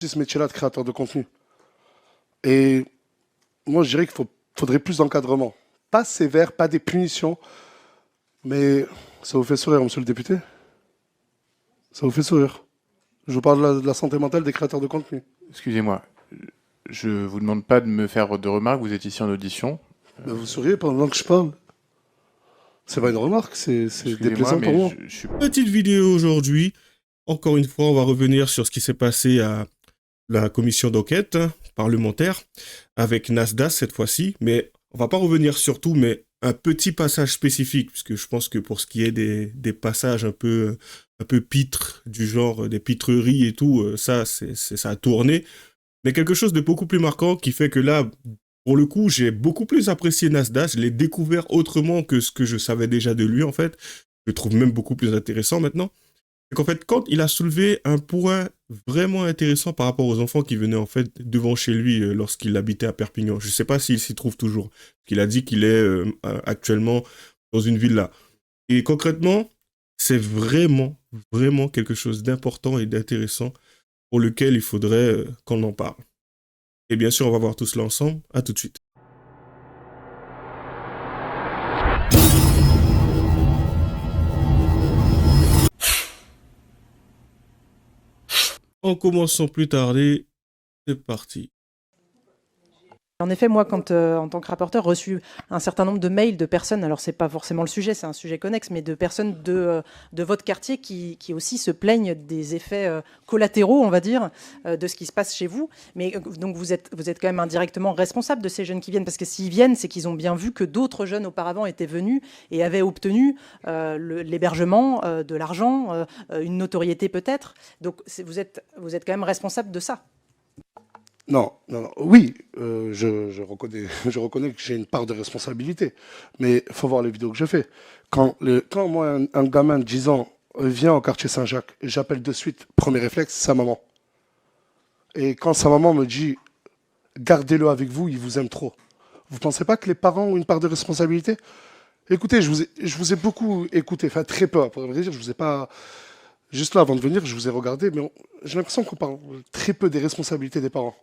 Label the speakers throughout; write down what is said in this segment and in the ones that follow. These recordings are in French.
Speaker 1: ce métier-là de créateur de contenu. Et moi, je dirais faudrait plus d'encadrement. Pas sévère, pas des punitions, mais ça vous fait sourire, monsieur le député? Ça vous fait sourire? Je vous parle de la santé mentale des créateurs de contenu.
Speaker 2: Excusez-moi, je vous demande pas de me faire de remarques, vous êtes ici en audition.
Speaker 1: Mais vous souriez pendant que je parle. C'est pas une remarque, c'est
Speaker 2: Excusez-moi,
Speaker 1: déplaisant pour
Speaker 2: mais
Speaker 1: moi.
Speaker 2: je suis...
Speaker 3: Petite vidéo aujourd'hui. Encore une fois, on va revenir sur ce qui s'est passé à la commission d'enquête parlementaire avec Nasdaq cette fois-ci. Mais on va pas revenir sur tout, mais un petit passage spécifique, puisque je pense que pour ce qui est des passages un peu pitres, du genre des pitreries et tout, ça a tourné. Mais quelque chose de beaucoup plus marquant qui fait que là, pour le coup, j'ai beaucoup plus apprécié Nasdaq. Je l'ai découvert autrement que ce que je savais déjà de lui, en fait. Je le trouve même beaucoup plus intéressant maintenant. C'est qu'en fait, quand il a soulevé un point vraiment intéressant par rapport aux enfants qui venaient en fait devant chez lui lorsqu'il habitait à Perpignan. Je ne sais pas s'il s'y trouve toujours. Il a dit qu'il est actuellement dans une villa. Et concrètement, c'est vraiment, vraiment quelque chose d'important et d'intéressant pour lequel il faudrait qu'on en parle. Et bien sûr, on va voir tout cela ensemble. À tout de suite. En commençant plus tarder, c'est parti.
Speaker 4: En effet, moi, quand, en tant que rapporteur, reçu un certain nombre de mails de personnes, alors c'est pas forcément le sujet, c'est un sujet connexe, mais de personnes de votre quartier qui aussi se plaignent des effets collatéraux, on va dire, de ce qui se passe chez vous. Mais donc vous êtes quand même indirectement responsable de ces jeunes qui viennent, parce que s'ils viennent, c'est qu'ils ont bien vu que d'autres jeunes auparavant étaient venus et avaient obtenu l'hébergement, de l'argent, une notoriété peut-être. Donc vous êtes quand même responsable de ça.
Speaker 1: Non, non, non. Oui, je reconnais, je reconnais que j'ai une part de responsabilité. Mais il faut voir les vidéos que je fais. Quand moi, un gamin de 10 ans vient au quartier Saint-Jacques, j'appelle de suite, premier réflexe, sa maman. Et quand sa maman me dit, gardez-le avec vous, il vous aime trop. Vous ne pensez pas que les parents ont une part de responsabilité? Écoutez, je vous ai beaucoup écouté, enfin très peu, pour vrai dire, je vous ai pas... Juste là, avant de venir, je vous ai regardé, mais j'ai l'impression qu'on parle très peu des responsabilités des parents.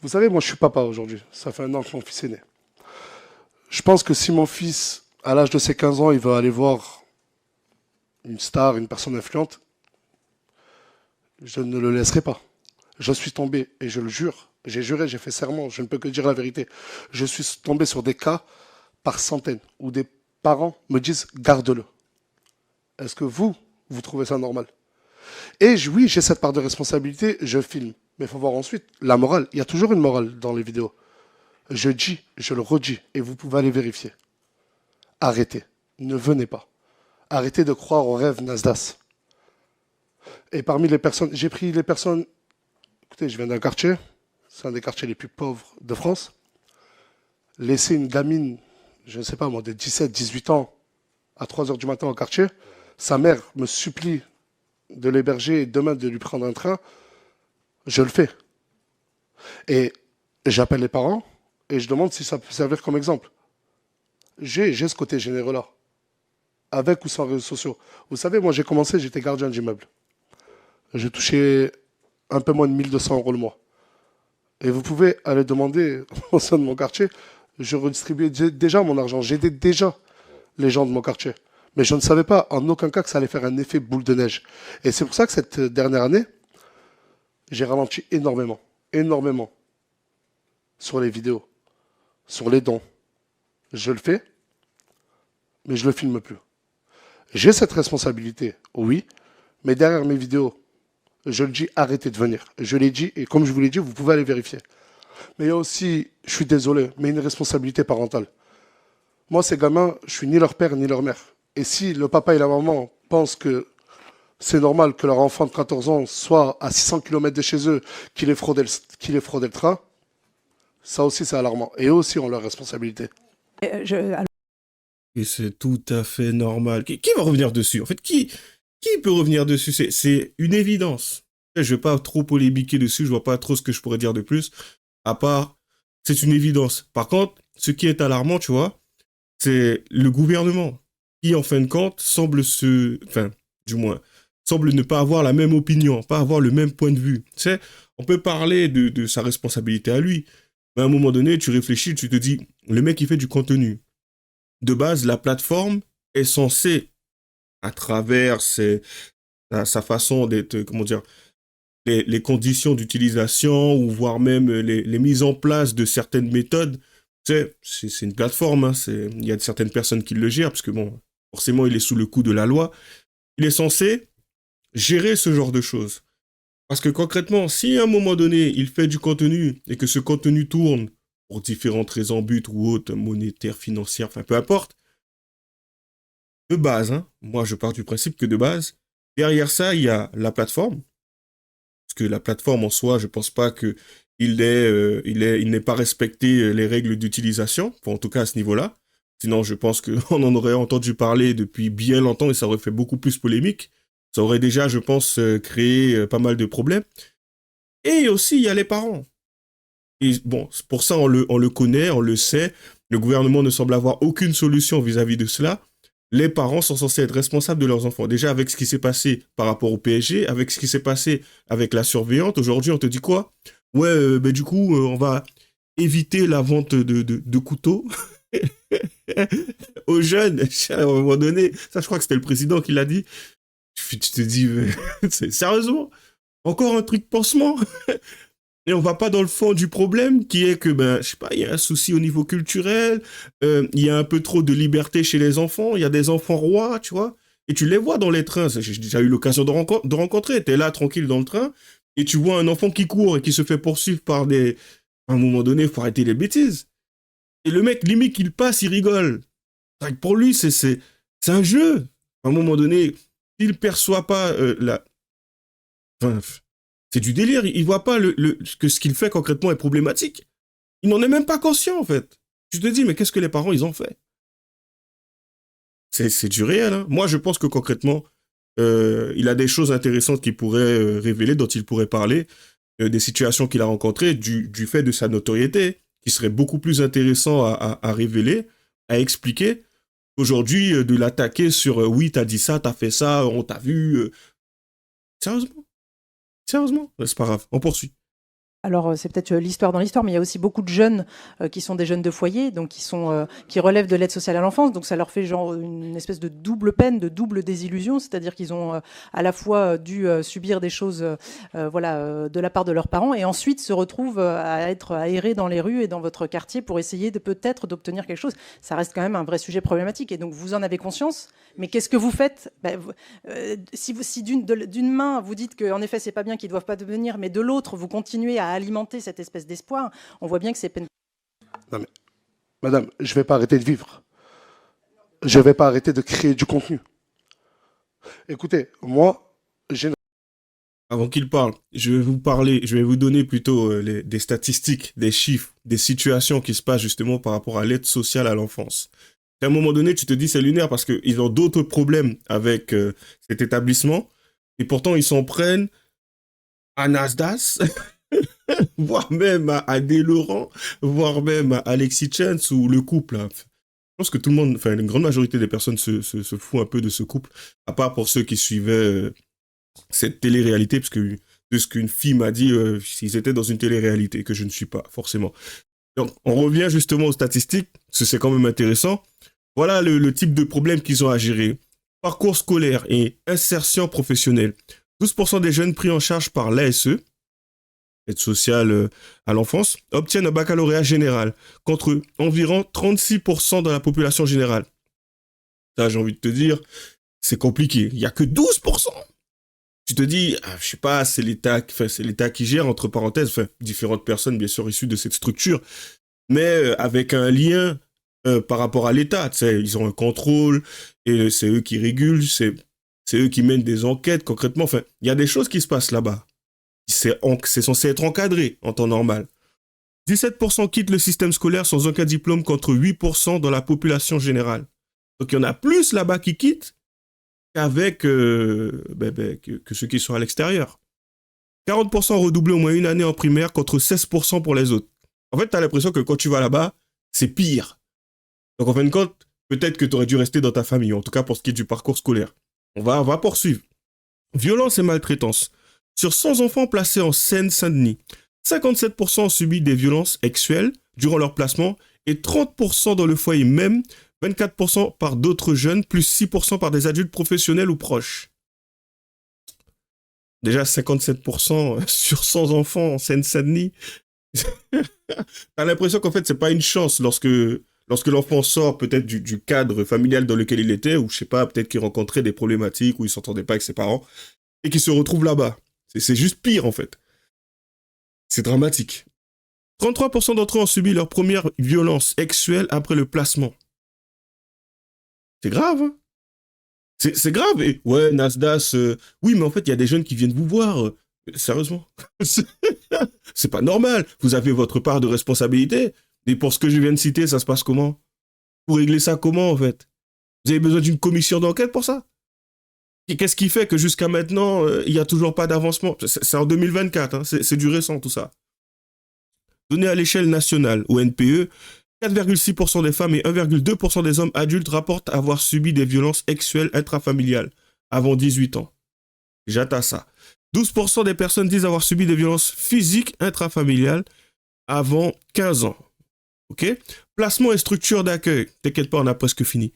Speaker 1: Vous savez, moi, je suis papa aujourd'hui. Ça fait un an que mon fils est né. Je pense que si mon fils, à l'âge de ses 15 ans, il va aller voir une star, une personne influente, je ne le laisserai pas. Je suis tombé, et je le jure, j'ai juré, j'ai fait serment, je ne peux que dire la vérité. Je suis tombé sur des cas par centaines où des parents me disent garde-le. Est-ce que vous trouvez ça normal? Et oui, j'ai cette part de responsabilité, je filme. Mais il faut voir ensuite la morale. Il y a toujours une morale dans les vidéos. Je dis, je le redis, et vous pouvez aller vérifier. Arrêtez. Ne venez pas. Arrêtez de croire aux rêves Nasdaq. Et parmi les personnes, j'ai pris les personnes. Écoutez, je viens d'un quartier, c'est un des quartiers les plus pauvres de France. Laisser une gamine, je ne sais pas moi, de 17, 18 ans, à 3 heures du matin au quartier, sa mère me supplie de l'héberger et demain de lui prendre un train, je le fais. Et j'appelle les parents et je demande si ça peut servir comme exemple. J'ai ce côté généreux-là, avec ou sans réseaux sociaux. Vous savez, moi j'ai commencé, j'étais gardien d'immeuble. J'ai touché un peu moins de 1200 € le mois. Et vous pouvez aller demander au sein de mon quartier, je redistribuais déjà mon argent, j'aidais déjà les gens de mon quartier. Mais je ne savais pas en aucun cas que ça allait faire un effet boule de neige. Et c'est pour ça que cette dernière année, j'ai ralenti énormément, énormément sur les vidéos, sur les dons. Je le fais, mais je ne le filme plus. J'ai cette responsabilité, oui, mais derrière mes vidéos, je le dis, arrêtez de venir. Je l'ai dit, et comme je vous l'ai dit, vous pouvez aller vérifier. Mais il y a aussi, je suis désolé, mais une responsabilité parentale. Moi, ces gamins, je suis ni leur père ni leur mère. Et si le papa et la maman pensent que c'est normal que leur enfant de 14 ans soit à 600 km de chez eux, qu'il ait fraudé le train, ça aussi c'est alarmant. Et eux aussi ont leur responsabilité.
Speaker 3: Et c'est tout à fait normal. Qui va revenir dessus? En fait, qui peut revenir dessus? C'est une évidence. Je ne vais pas trop polémiquer dessus, je vois pas trop ce que je pourrais dire de plus, à part, c'est une évidence. Par contre, ce qui est alarmant, tu vois, c'est le gouvernement qui, en fin de compte, semble du moins, semble ne pas avoir la même opinion, pas avoir le même point de vue. Tu sais, on peut parler de sa responsabilité à lui, mais à un moment donné, tu réfléchis, tu te dis, le mec, il fait du contenu. De base, la plateforme est censée, à travers sa façon d'être, comment dire, les conditions d'utilisation ou voire même les mises en place de certaines méthodes, tu sais, c'est une plateforme, hein, il y a certaines personnes qui le gèrent, parce que bon, forcément, il est sous le coup de la loi. Il est censé gérer ce genre de choses. Parce que concrètement, si à un moment donné, il fait du contenu et que ce contenu tourne pour différentes raisons, buts ou autres, monétaires, financières, enfin peu importe, de base, hein, moi je pars du principe que de base, derrière ça, il y a la plateforme. Parce que la plateforme en soi, je pense pas que il n'ait pas respecté les règles d'utilisation, enfin, en tout cas à ce niveau-là. Sinon, je pense qu'on en aurait entendu parler depuis bien longtemps et ça aurait fait beaucoup plus polémique. Ça aurait déjà, je pense, créé pas mal de problèmes. Et aussi, il y a les parents. Et bon, pour ça, on le connaît, on le sait. Le gouvernement ne semble avoir aucune solution vis-à-vis de cela. Les parents sont censés être responsables de leurs enfants. Déjà, avec ce qui s'est passé par rapport au PSG, avec ce qui s'est passé avec la surveillante, aujourd'hui, on te dit quoi? Ouais, du coup, on va éviter la vente de couteaux aux jeunes. À un moment donné, ça, je crois que c'était le président qui l'a dit. Tu te dis, sérieusement? Encore un truc pansement? Et on va pas dans le fond du problème qui est que, je sais pas, il y a un souci au niveau culturel, il y a un peu trop de liberté chez les enfants, il y a des enfants rois, tu vois, et tu les vois dans les trains, j'ai déjà eu l'occasion de rencontrer, t'es là tranquille dans le train, et tu vois un enfant qui court et qui se fait poursuivre par des... À un moment donné, il faut arrêter les bêtises. Et le mec, limite, il passe, il rigole. Pour lui, c'est un jeu. À un moment donné, il perçoit pas la... Enfin, c'est du délire, il voit pas que ce qu'il fait concrètement est problématique. Il n'en est même pas conscient, en fait. Tu te dis, mais qu'est-ce que les parents, ils ont fait? C'est du réel, hein. Moi, je pense que concrètement, il a des choses intéressantes qu'il pourrait révéler, dont il pourrait parler, des situations qu'il a rencontrées, du fait de sa notoriété, qui serait beaucoup plus intéressant à révéler, à expliquer, aujourd'hui, de l'attaquer sur oui, t'as dit ça, t'as fait ça, on t'a vu. Sérieusement? Sérieusement? C'est pas grave, on poursuit.
Speaker 4: Alors, c'est peut-être l'histoire dans l'histoire, mais il y a aussi beaucoup de jeunes qui sont des jeunes de foyer, donc qui relèvent de l'aide sociale à l'enfance. Donc, ça leur fait genre une espèce de double peine, de double désillusion, c'est-à-dire qu'ils ont à la fois dû subir des choses, de la part de leurs parents, et ensuite se retrouvent à être aérés dans les rues et dans votre quartier pour essayer de peut-être d'obtenir quelque chose. Ça reste quand même un vrai sujet problématique, et donc vous en avez conscience. Mais qu'est-ce que vous faites? Si d'une main vous dites qu'en effet c'est pas bien, qu'ils doivent pas devenir, mais de l'autre vous continuez à alimenter cette espèce d'espoir, on voit bien que c'est peine.
Speaker 1: Non mais, madame, je vais pas arrêter de vivre. Je vais pas arrêter de créer du contenu. Écoutez, moi, j'ai...
Speaker 3: Avant qu'il parle, je vais vous donner plutôt des statistiques, des chiffres, des situations qui se passent justement par rapport à l'aide sociale à l'enfance. À un moment donné, tu te dis c'est lunaire parce qu'ils ont d'autres problèmes avec cet établissement et pourtant ils s'en prennent à Nasdaq, voire même à Des Laurent, voire même à Alexis Chance ou le couple. Hein. Je pense que tout le monde, enfin une grande majorité des personnes se fout un peu de ce couple, à part pour ceux qui suivaient cette télé-réalité, parce que de ce qu'une fille m'a dit, ils étaient dans une télé-réalité, que je ne suis pas, forcément. Donc, on revient justement aux statistiques, parce que c'est quand même intéressant. Voilà le type de problème qu'ils ont à gérer. Parcours scolaire et insertion professionnelle. 12% des jeunes pris en charge par l'ASE, aide sociale à l'enfance, obtiennent un baccalauréat général, contre environ 36% dans la population générale. Ça, j'ai envie de te dire, c'est compliqué. Il n'y a que 12%. Tu te dis, je sais pas, c'est l'État qui gère, entre parenthèses, différentes personnes, bien sûr, issues de cette structure, mais avec un lien par rapport à l'État. Tu sais, ils ont un contrôle, et c'est eux qui régulent, c'est eux qui mènent des enquêtes, concrètement. Enfin, il y a des choses qui se passent là-bas. C'est censé être encadré en temps normal. 17% quittent le système scolaire sans aucun diplôme contre 8% dans la population générale. Donc, il y en a plus là-bas qui quittent qu'avec que ceux qui sont à l'extérieur. 40% ont redoublé au moins une année en primaire contre 16% pour les autres. En fait, tu as l'impression que quand tu vas là-bas, c'est pire. Donc en fin de compte, peut-être que tu aurais dû rester dans ta famille, en tout cas pour ce qui est du parcours scolaire. On va poursuivre. Violence et maltraitance. Sur 100 enfants placés en Seine-Saint-Denis, 57% ont subi des violences sexuelles durant leur placement et 30% dans le foyer même, 24% par d'autres jeunes, plus 6% par des adultes professionnels ou proches. Déjà 57% sur 100 enfants en Seine-Saint-Denis. T'as l'impression qu'en fait, c'est pas une chance lorsque l'enfant sort peut-être du cadre familial dans lequel il était, ou je sais pas, peut-être qu'il rencontrait des problématiques, ou il s'entendait pas avec ses parents, et qu'il se retrouve là-bas. C'est juste pire, en fait. C'est dramatique. 33% d'entre eux ont subi leur première violence sexuelle après le placement. C'est grave, hein. C'est grave. Et ouais, Nasdaq, oui, mais en fait, il y a des jeunes qui viennent vous voir. Sérieusement. C'est pas normal. Vous avez votre part de responsabilité. Et pour ce que je viens de citer, ça se passe comment? Vous réglez ça comment, en fait? Vous avez besoin d'une commission d'enquête pour ça? Et qu'est-ce qui fait que jusqu'à maintenant, il n'y a toujours pas d'avancement? C'est en 2024, hein, c'est du récent, tout ça. Donné à l'échelle nationale, au NPE, 4,6% des femmes et 1,2% des hommes adultes rapportent avoir subi des violences sexuelles intrafamiliales avant 18 ans. J'attends ça. 12% des personnes disent avoir subi des violences physiques intrafamiliales avant 15 ans. Ok? Placement et structure d'accueil. T'inquiète pas, on a presque fini.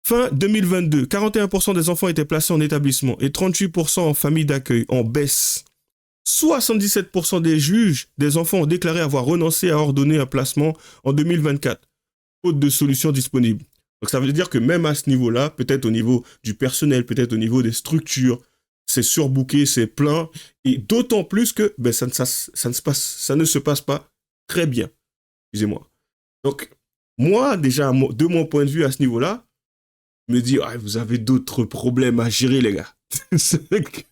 Speaker 3: Fin 2022, 41% des enfants étaient placés en établissement et 38% en famille d'accueil, en baisse. 77% des juges des enfants ont déclaré avoir renoncé à ordonner un placement en 2024, faute de solutions disponibles. Donc ça veut dire que même à ce niveau-là, peut-être au niveau du personnel, peut-être au niveau des structures, c'est surbooké, c'est plein, et d'autant plus que ça ne se passe pas très bien. Excusez-moi. Donc, moi, déjà, de mon point de vue à ce niveau-là, je me dis, ah, vous avez d'autres problèmes à gérer, les gars.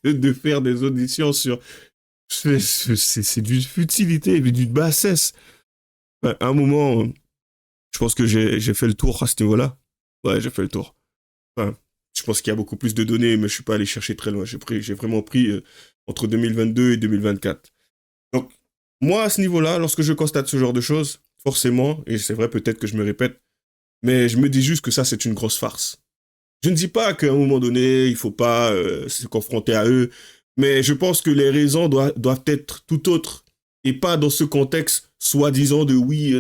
Speaker 3: que de faire des auditions sur... C'est d'une futilité et d'une bassesse. À un moment, je pense que j'ai fait le tour à ce niveau-là. Ouais, j'ai fait le tour. Enfin, je pense qu'il y a beaucoup plus de données, mais je suis pas allé chercher très loin. J'ai vraiment pris entre 2022 et 2024. Donc, moi, à ce niveau-là, lorsque je constate ce genre de choses, forcément, et c'est vrai, peut-être que je me répète, mais je me dis juste que ça, c'est une grosse farce. Je ne dis pas qu'à un moment donné, il faut pas se confronter à eux, mais je pense que les raisons doivent être tout autres, et pas dans ce contexte, soi-disant de oui,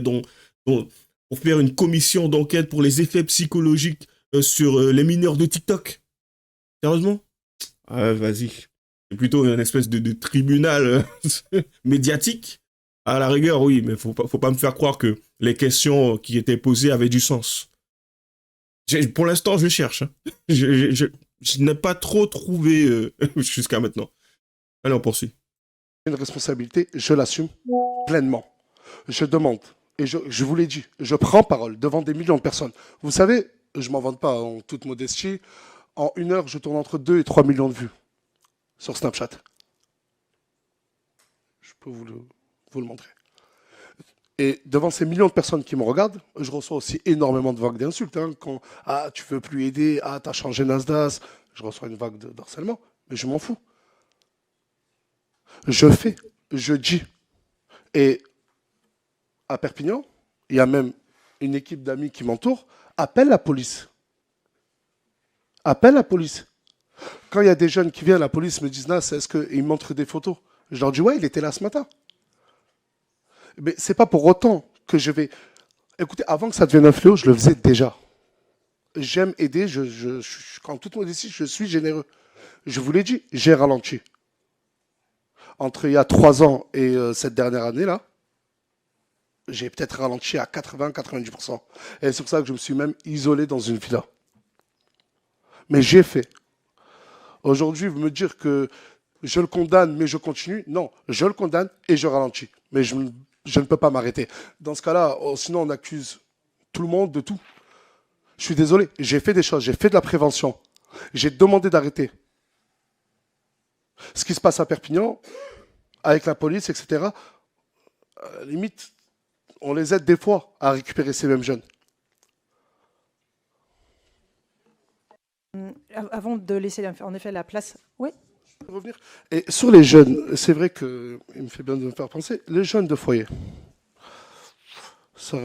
Speaker 3: pour faire une commission d'enquête pour les effets psychologiques sur les mineurs de TikTok. Sérieusement? Ah, vas-y. C'est plutôt une espèce de tribunal médiatique. À la rigueur, oui, mais faut pas me faire croire que les questions qui étaient posées avaient du sens. Pour l'instant, je cherche. Hein. Je n'ai pas trop trouvé jusqu'à maintenant. Allez, on poursuit.
Speaker 1: Une responsabilité, je l'assume pleinement. Je demande, et je vous l'ai dit, je prends parole devant des millions de personnes. Vous savez, je m'en vante pas en toute modestie, en 1 heure, je tourne entre 2 et 3 millions de vues sur Snapchat. Je peux vous le montrer. Et devant ces millions de personnes qui me regardent, je reçois aussi énormément de vagues d'insultes. Hein, quand « Ah, tu veux plus aider. Ah, t'as changé Nasdaq. » Je reçois une vague d'harcèlement, mais je m'en fous. Je fais, je dis. Et à Perpignan, il y a même une équipe d'amis qui m'entoure. Appelle la police. Appelle la police. Quand il y a des jeunes qui viennent, la police me disent « Nas, est-ce qu'ils montrent des photos ?» Je leur dis « Ouais, il était là ce matin. » Mais c'est pas pour autant que je vais... Écoutez, avant que ça devienne un fléau, je le faisais déjà. J'aime aider, en toute modestie, je suis généreux. Je vous l'ai dit, j'ai ralenti. Entre il y a 3 ans et cette dernière année-là, j'ai peut-être ralenti à 80-90%. Et c'est pour ça que je me suis même isolé dans une villa. Mais j'ai fait. Aujourd'hui, vous me dire que je le condamne, mais je continue. Non, je le condamne et je ralentis. Mais je ne peux pas m'arrêter. Dans ce cas-là, sinon on accuse tout le monde de tout. Je suis désolé, j'ai fait des choses, j'ai fait de la prévention. J'ai demandé d'arrêter. Ce qui se passe à Perpignan, avec la police, etc., limite, on les aide des fois à récupérer ces mêmes jeunes.
Speaker 4: Avant de laisser en effet la place... Oui.
Speaker 1: Revenir. Et sur les jeunes, c'est vrai qu'il me fait bien de me faire penser, les jeunes de foyer, ça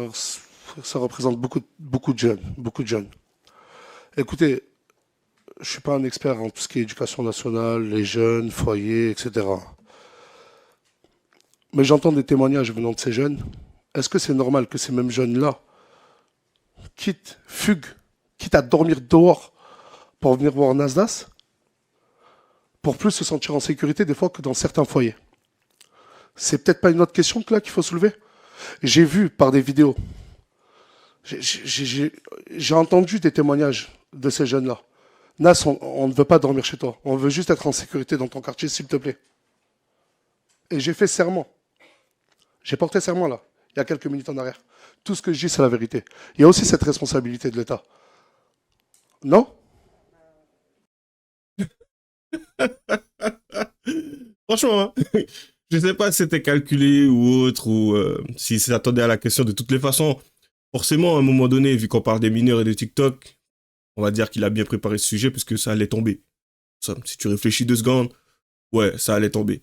Speaker 1: représente beaucoup de jeunes, beaucoup de jeunes. Écoutez, je suis pas un expert en tout ce qui est éducation nationale, les jeunes, foyers, etc. Mais j'entends des témoignages venant de ces jeunes. Est-ce que c'est normal que ces mêmes jeunes-là fuguent, quitte à dormir dehors pour venir voir Nasdaq, pour plus se sentir en sécurité des fois que dans certains foyers? C'est peut-être pas une autre question que là qu'il faut soulever. J'ai vu par des vidéos, j'ai entendu des témoignages de ces jeunes-là. Nas, on ne veut pas dormir chez toi. On veut juste être en sécurité dans ton quartier, s'il te plaît. Et j'ai fait serment. J'ai porté serment là, il y a quelques minutes en arrière. Tout ce que je dis, c'est la vérité. Il y a aussi cette responsabilité de l'État. Non?
Speaker 3: Franchement, hein, je sais pas si c'était calculé ou autre, ou si s'attendait à la question. De toutes les façons, forcément, à un moment donné, vu qu'on parle des mineurs et de TikTok, on va dire qu'il a bien préparé ce sujet puisque ça allait tomber. Ça, si tu réfléchis 2 secondes, ouais, ça allait tomber.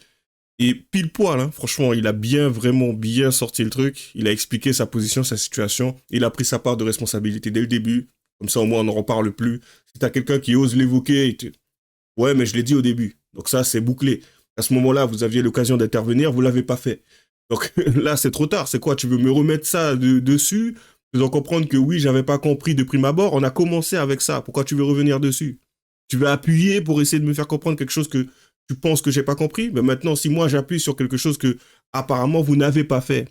Speaker 3: Et pile poil, hein, franchement, il a vraiment bien sorti le truc. Il a expliqué sa position, sa situation. Il a pris sa part de responsabilité dès le début. Comme ça, au moins, on n'en reparle plus. Si t'as quelqu'un qui ose l'évoquer, ouais, mais je l'ai dit au début. Donc ça, c'est bouclé. À ce moment-là, vous aviez l'occasion d'intervenir, vous l'avez pas fait. Donc là, c'est trop tard. C'est quoi? Tu veux me remettre ça dessus? Faisant comprendre que oui, j'avais pas compris de prime abord. On a commencé avec ça. Pourquoi tu veux revenir dessus? Tu veux appuyer pour essayer de me faire comprendre quelque chose que tu penses que j'ai pas compris? Mais maintenant, si moi j'appuie sur quelque chose que apparemment vous n'avez pas fait,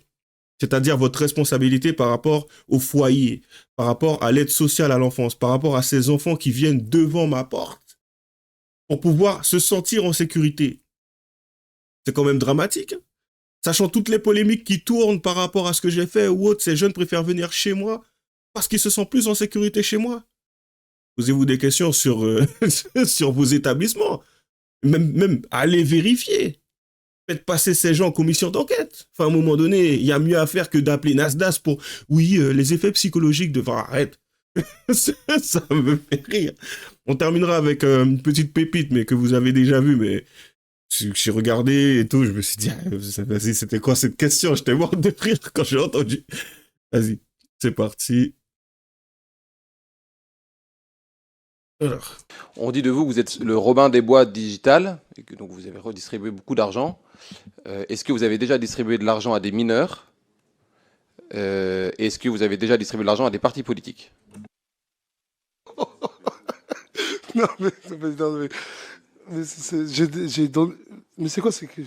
Speaker 3: c'est-à-dire votre responsabilité par rapport au foyer, par rapport à l'aide sociale à l'enfance, par rapport à ces enfants qui viennent devant ma porte pour pouvoir se sentir en sécurité. C'est quand même dramatique, hein. Sachant toutes les polémiques qui tournent par rapport à ce que j'ai fait ou autre, ces jeunes préfèrent venir chez moi parce qu'ils se sentent plus en sécurité chez moi. Posez-vous des questions sur, sur vos établissements. Même allez vérifier. Faites passer ces gens en commission d'enquête. Enfin, à un moment donné, il y a mieux à faire que d'appeler Nasdaq pour, oui, les effets psychologiques de... Enfin, arrête. Ça me fait rire. On terminera avec une petite pépite, mais que vous avez déjà vue, mais j'ai regardé et tout, je me suis dit, vas-y, c'était quoi cette question? J'étais mort de rire quand j'ai entendu. Vas-y, c'est parti. Alors.
Speaker 5: On dit de vous que vous êtes le Robin des Bois digital, et que donc vous avez redistribué beaucoup d'argent. Est-ce que vous avez déjà distribué de l'argent à des mineurs? Est-ce que vous avez déjà distribué de l'argent à des partis politiques?
Speaker 1: Non, mais c'est quoi? C'est que...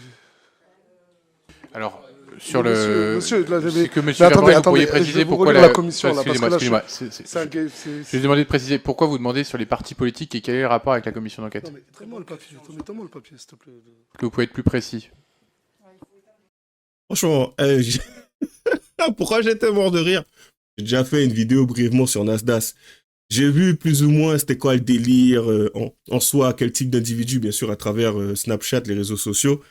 Speaker 2: Alors, sur le...
Speaker 1: Monsieur, là,
Speaker 2: c'est que monsieur
Speaker 1: attendez,
Speaker 2: Labrec, vous pourriez
Speaker 1: je
Speaker 2: préciser
Speaker 1: vais vous
Speaker 2: pourquoi
Speaker 1: relire la commission, là, parce que là,
Speaker 2: Excusez-moi.
Speaker 1: c'est un gay,
Speaker 2: Je vais demander de préciser pourquoi vous demandez sur les partis politiques et quel est le rapport avec la commission d'enquête.
Speaker 1: Non, mais donne-moi le papier, donne-moi le papier, s'il te plaît.
Speaker 2: Que vous pouvez être plus précis.
Speaker 3: Franchement, pourquoi j'étais mort de rire? J'ai déjà fait une vidéo brièvement sur Nasdaq. J'ai vu plus ou moins c'était quoi le délire en soi, quel type d'individu, bien sûr, à travers Snapchat, les réseaux sociaux,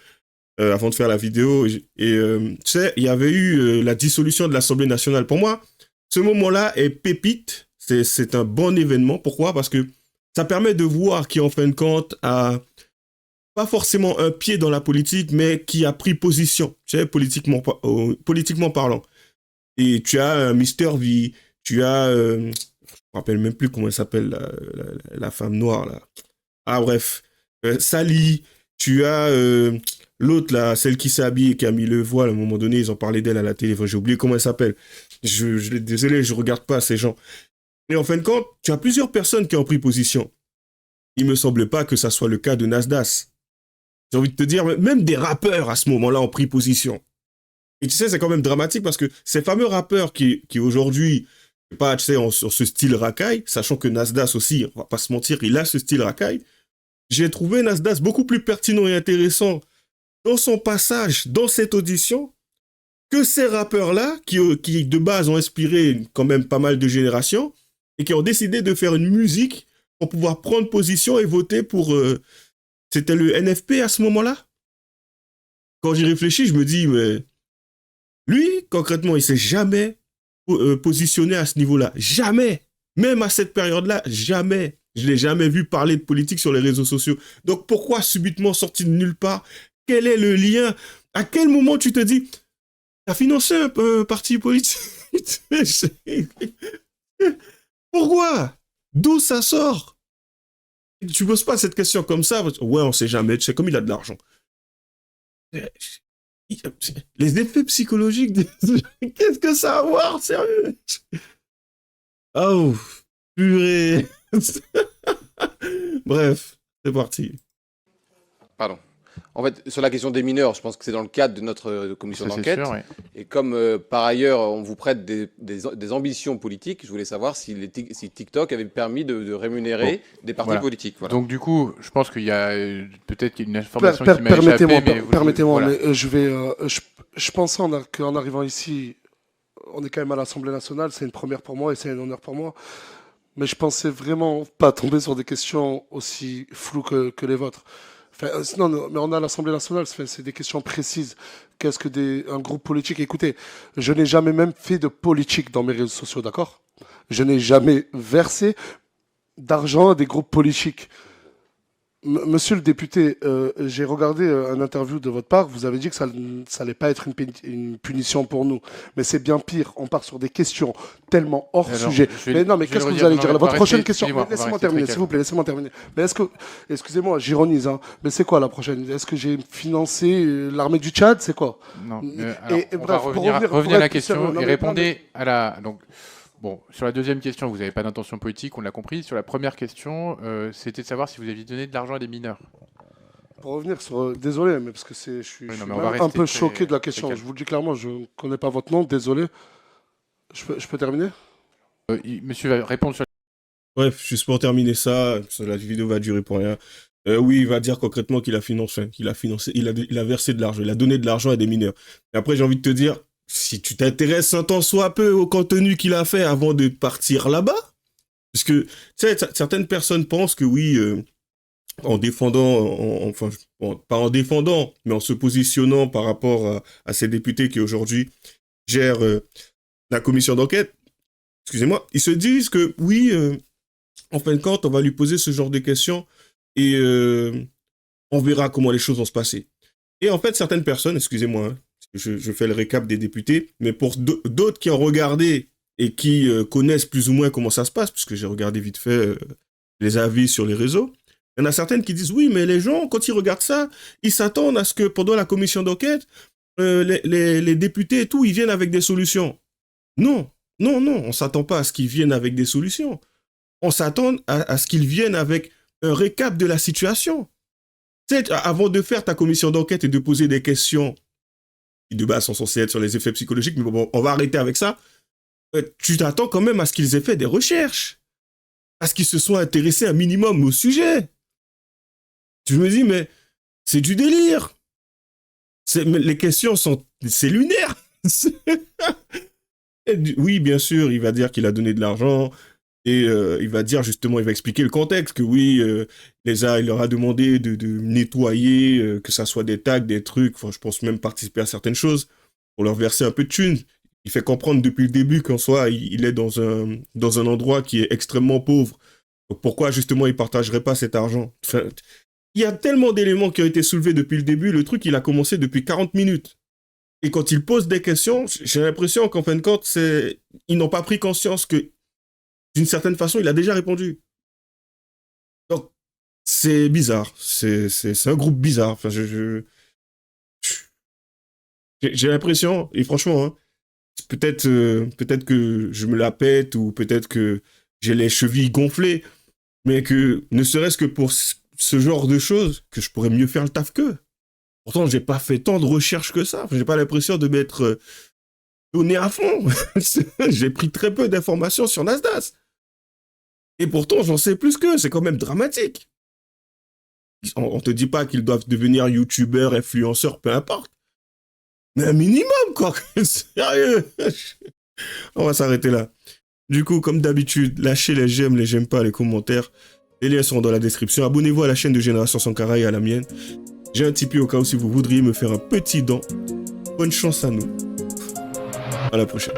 Speaker 3: avant de faire la vidéo. Et tu sais, il y avait eu la dissolution de l'Assemblée nationale. Pour moi, ce moment-là est pépite. C'est un bon événement. Pourquoi? Parce que ça permet de voir qui, en fin de compte, a pas forcément un pied dans la politique, mais qui a pris position, tu sais, politiquement parlant. Et tu as Mister V, tu as... je me rappelle même plus comment elle s'appelle, la femme noire, là. Ah, bref. Sally, tu as l'autre, là, celle qui s'est habillée, qui a mis le voile, à un moment donné, ils ont parlé d'elle à la télé. Enfin, j'ai oublié comment elle s'appelle. Désolé, je regarde pas ces gens. Et en fin de compte, tu as plusieurs personnes qui ont pris position. Il me semble pas que ça soit le cas de Nasdaq. J'ai envie de te dire, même des rappeurs à ce moment-là ont pris position. Et tu sais, c'est quand même dramatique parce que ces fameux rappeurs qui aujourd'hui, pas, tu sais, sur ce style racaille, sachant que Nasdaq aussi, on va pas se mentir, il a ce style racaille, j'ai trouvé Nasdaq beaucoup plus pertinent et intéressant dans son passage, dans cette audition, que ces rappeurs-là, qui de base ont inspiré quand même pas mal de générations, et qui ont décidé de faire une musique pour pouvoir prendre position et voter pour... c'était le NFP à ce moment-là. Quand j'y réfléchis, je me dis, mais lui, concrètement, il s'est jamais positionné à ce niveau-là. Jamais. Même à cette période-là, jamais. Je l'ai jamais vu parler de politique sur les réseaux sociaux. Donc pourquoi subitement sorti de nulle part? Quel est le lien? À quel moment tu te dis, t'as financé un parti politique? Pourquoi? D'où ça sort? Tu poses pas cette question comme ça. Ouais, on sait jamais. Tu sais, comme il a de l'argent. Les effets psychologiques, qu'est-ce que ça a à voir, sérieux? Oh, purée. Bref, c'est parti.
Speaker 5: Pardon. En fait, sur la question des mineurs, je pense que c'est dans le cadre de notre commission
Speaker 2: Ça, c'est
Speaker 5: d'enquête.
Speaker 2: sûr, ouais.
Speaker 5: Et comme par ailleurs, on vous prête des ambitions politiques, je voulais savoir si TikTok avait permis de rémunérer des partis
Speaker 2: Voilà.
Speaker 5: politiques. Voilà.
Speaker 2: Donc du coup, je pense qu'il y a peut-être une information qui m'a échappé, mais
Speaker 1: Permettez-moi,
Speaker 2: voilà.
Speaker 1: mais je pensais qu'en arrivant ici, on est quand même à l'Assemblée nationale, c'est une première pour moi et c'est un honneur pour moi. Mais je pensais vraiment pas tomber sur des questions aussi floues que les vôtres. Enfin, non, mais on a l'Assemblée nationale, c'est des questions précises. Qu'est-ce que un groupe politique? Écoutez, je n'ai jamais même fait de politique dans mes réseaux sociaux, d'accord? Je n'ai jamais versé d'argent à des groupes politiques. Monsieur le député, j'ai regardé un interview de votre part. Vous avez dit que ça n'allait pas être une punition pour nous. Mais c'est bien pire. On part sur des questions tellement hors
Speaker 2: Alors,
Speaker 1: sujet. Mais non, mais qu'est-ce que vous allez dire là? Votre prochaine question. Laissez-moi terminer, s'il vous plaît. Laissez-moi terminer. Mais est-ce que, excusez-moi, j'ironise, hein, mais c'est quoi la prochaine? Est-ce que j'ai financé l'armée du Tchad? C'est quoi?
Speaker 2: Non.
Speaker 1: Et
Speaker 2: On va
Speaker 1: bref,
Speaker 2: revenir à la
Speaker 1: être plus
Speaker 2: question
Speaker 1: sérieux, non,
Speaker 2: et
Speaker 1: mais-
Speaker 2: répondez à la. Donc, bon, sur la deuxième question, vous n'avez pas d'intention politique, on l'a compris. Sur la première question, c'était de savoir si vous aviez donné de l'argent à des mineurs.
Speaker 1: Pour revenir sur. Désolé, mais parce que je suis
Speaker 2: Oui, non,
Speaker 1: je suis
Speaker 2: mais on va
Speaker 1: même un
Speaker 2: rester
Speaker 1: peu
Speaker 2: très-
Speaker 1: choqué de la
Speaker 2: très
Speaker 1: question.
Speaker 2: calme.
Speaker 1: Je vous le dis clairement, je ne connais pas votre nom, désolé. Je peux terminer?
Speaker 2: Monsieur va répondre sur.
Speaker 3: Bref, juste pour terminer ça, la vidéo va durer pour rien. Oui, il va dire concrètement qu'il a financé, il a versé de l'argent, il a donné de l'argent à des mineurs. Et après, j'ai envie de te dire, si tu t'intéresses un tant soit peu au contenu qu'il a fait avant de partir là-bas, parce que, tu sais, certaines personnes pensent que oui, en défendant, enfin, bon, pas en défendant, mais en se positionnant par rapport à ces députés qui aujourd'hui gèrent la commission d'enquête, excusez-moi, ils se disent que oui, en fin de compte, on va lui poser ce genre de questions et on verra comment les choses vont se passer. Et en fait, certaines personnes, excusez-moi, hein, je fais le récap des députés, mais pour d'autres qui ont regardé et qui connaissent plus ou moins comment ça se passe, puisque j'ai regardé vite fait les avis sur les réseaux, il y en a certaines qui disent oui, mais les gens, quand ils regardent ça, ils s'attendent à ce que pendant la commission d'enquête, les députés et tout, ils viennent avec des solutions. Non, non, non, on ne s'attend pas à ce qu'ils viennent avec des solutions. On s'attend à ce qu'ils viennent avec un récap de la situation. Tu sais, avant de faire ta commission d'enquête et de poser des questions qui de base sont censées être sur les effets psychologiques, mais bon, on va arrêter avec ça. Tu t'attends quand même à ce qu'ils aient fait des recherches, à ce qu'ils se soient intéressés un minimum au sujet. Tu me dis, mais c'est du délire. Mais les questions c'est lunaire. Oui, bien sûr, il va dire qu'il a donné de l'argent et il va dire justement, il va expliquer le contexte, que oui, il leur a demandé de nettoyer, que ça soit des tags, des trucs, enfin, je pense même participer à certaines choses pour leur verser un peu de thunes. Il fait comprendre depuis le début qu'en soi, il est dans un endroit qui est extrêmement pauvre. Donc pourquoi justement il partagerait pas cet argent? Enfin, il y a tellement d'éléments qui ont été soulevés depuis le début, le truc il a commencé depuis 40 minutes. Et quand il pose des questions, j'ai l'impression qu'en fin de compte, ils n'ont pas pris conscience que, d'une certaine façon, il a déjà répondu. Donc, c'est bizarre. C'est un groupe bizarre. Enfin, j'ai l'impression, et franchement, hein, peut-être que je me la pète, ou peut-être que j'ai les chevilles gonflées, mais que, ne serait-ce que pour ce genre de choses, que je pourrais mieux faire le taf qu'eux. Pourtant, j'ai pas fait tant de recherches que ça. J'ai pas l'impression de m'être donné à fond. J'ai pris très peu d'informations sur Nasdaq. Et pourtant, j'en sais plus qu'eux. C'est quand même dramatique. On te dit pas qu'ils doivent devenir youtubeurs, influenceurs, peu importe. Mais un minimum, quoi. Sérieux. On va s'arrêter là. Du coup, comme d'habitude, lâchez les j'aime pas, les commentaires. Les liens seront dans la description. Abonnez-vous à la chaîne de Génération Sankara et à la mienne. J'ai un Tipeee au cas où si vous voudriez me faire un petit don. Bonne chance à nous. À la prochaine.